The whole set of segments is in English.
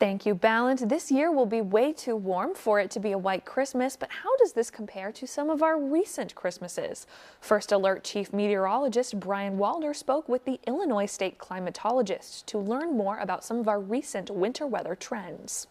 Thank you, Ballant. This year will be way too warm for it to be a white Christmas, but how does this compare to some of our recent Christmases? First Alert Chief Meteorologist Brian Walder spoke with the Illinois State climatologist to learn more about some of our recent winter weather trends.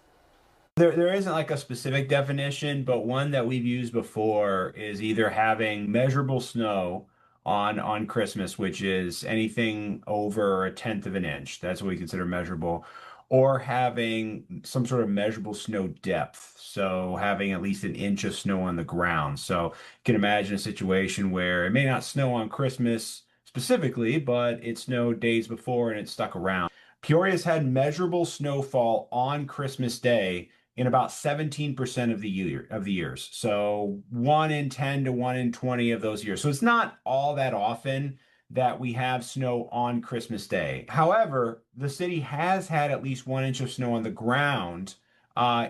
There isn't like a specific definition, but one that we've used before is either having measurable snow on Christmas, which is anything over a tenth of an inch. That's what we consider measurable, or having some sort of measurable snow depth. So having at least an inch of snow on the ground. So you can imagine a situation where it may not snow on Christmas specifically, but it snowed days before and it stuck around. Peoria's had measurable snowfall on Christmas Day in about 17% of the years. So 1 in 10 to 1 in 20 of those years. So it's not all that often that we have snow on Christmas Day. However, the city has had at least 1 inch of snow on the ground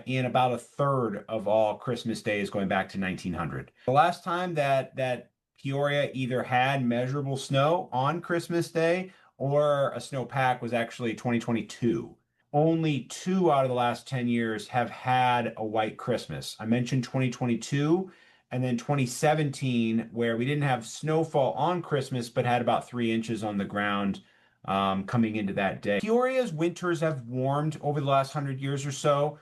in about a third of all Christmas days going back to 1900. The last time that Peoria either had measurable snow on Christmas Day or a snowpack was actually 2022. Only 2 out of the last 10 years have had a white Christmas. I mentioned 2022 and then 2017, where we didn't have snowfall on Christmas, but had about 3 inches on the ground coming into that day. Peoria's winters have warmed over the last 100 years or so.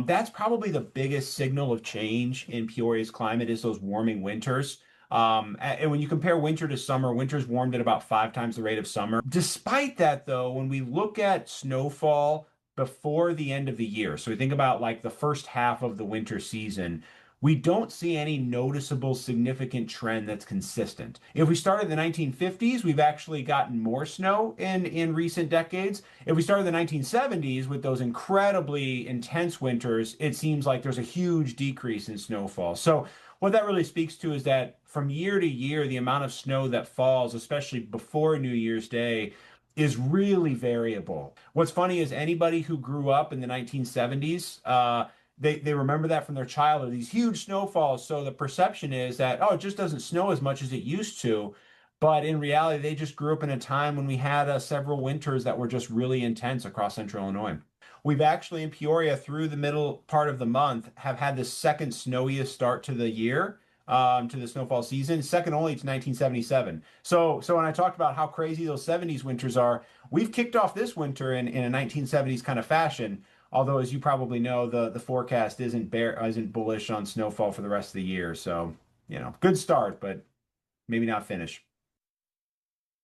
That's probably the biggest signal of change in Peoria's climate is those warming winters. And when you compare winter to summer, winter's warmed at about 5 times the rate of summer. Despite that, though, when we look at snowfall before the end of the year, so we think about like the first half of the winter season, we don't see any noticeable significant trend that's consistent. If we start in the 1950s, we've actually gotten more snow in recent decades. If we start in the 1970s with those incredibly intense winters, it seems like there's a huge decrease in snowfall. So what that really speaks to is that from year to year, the amount of snow that falls, especially before New Year's Day, is really variable. What's funny is anybody who grew up in the 1970s, they remember that from their childhood, these huge snowfalls. So the perception is that, oh, it just doesn't snow as much as it used to. But in reality, they just grew up in a time when we had several winters that were just really intense across central Illinois. We've actually in Peoria through the middle part of the month have had the second snowiest start to the year, to the snowfall season, second only to 1977. So when I talked about how crazy those 70s winters are, we've kicked off this winter in a 1970s kind of fashion. Although, as you probably know, the forecast isn't bullish on snowfall for the rest of the year. So, good start, but maybe not finish.